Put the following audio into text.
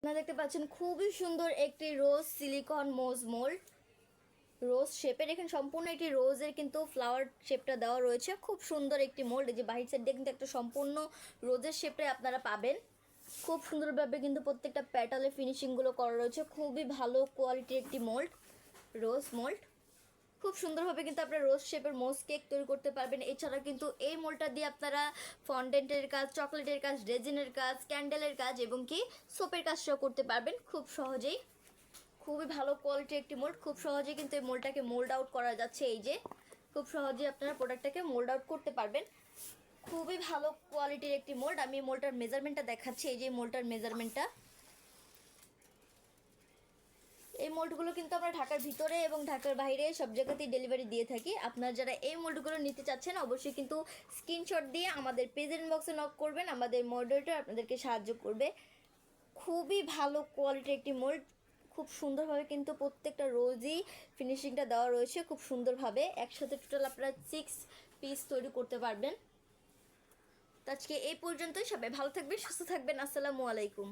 আপনারা দেখতে পাচ্ছেন খুবই সুন্দর একটি রোজ সিলিকন মোজ মোল্ড, রোজ শেপের। এখানে সম্পূর্ণ একটি রোজের কিন্তু ফ্লাওয়ার শেপটা দেওয়া রয়েছে। খুব সুন্দর একটি মোল্ড, এই যে বাহির সাইড দিয়ে কিন্তু একটা সম্পূর্ণ রোজের শেপে আপনারা পাবেন। খুব সুন্দরভাবে কিন্তু প্রত্যেকটা প্যাটালে ফিনিশিংগুলো করা রয়েছে। খুবই ভালো কোয়ালিটির একটি মোল্ড, রোজ মোল্ড। খুব সুন্দরভাবে কিন্তু আপনারা রোজ শেপের মোজ কেক তৈরি করতে পারবেন। এছাড়া কিন্তু এই মোল্ডটা দিয়ে আপনারা ফন্ডেন্টের কাজ, চকলেটের কাজ, রেজিনের কাজ, ক্যান্ডেলের কাজ এবং কি সোপের কাজটাও করতে পারবেন খুব সহজেই। খুবই ভালো কোয়ালিটির একটি মোল্ড, খুব সহজেই কিন্তু এই মোল্ডটাকে মোল্ড আউট করা যাচ্ছে। এই যে খুব সহজেই আপনারা প্রোডাক্টটাকে মোল্ড আউট করতে পারবেন। খুবই ভালো কোয়ালিটির একটি মোল্ড। আমি মোল্ডটার মেজারমেন্টটা দেখাচ্ছি। এই যে মোল্ডটার মেজারমেন্টটা, এই মোল্ডগুলো কিন্তু আমরা ঢাকার ভিতরে এবং ঢাকার বাইরে সব জায়গাতেই ডেলিভারি দিয়ে থাকি। আপনারা যারা এই মোল্ডগুলো নিতে চাচ্ছেন অবশ্যই কিন্তু স্ক্রিনশট দিয়ে আমাদের পেজের ইনবক্সে নক করবেন, আমাদের মডারেটর আপনাদেরকে সাহায্য করবে। খুবই ভালো কোয়ালিটির একটি মোল্ড, খুব সুন্দরভাবে কিন্তু প্রত্যেকটা রোজই ফিনিশিংটা দেওয়া রয়েছে খুব সুন্দরভাবে। একসাথে টোটাল আপনারা 6 পিস তৈরি করতে পারবেন। তো আজকে এই পর্যন্তই। সবাই ভালো থাকবেন, সুস্থ থাকবেন। আসসালামু আলাইকুম।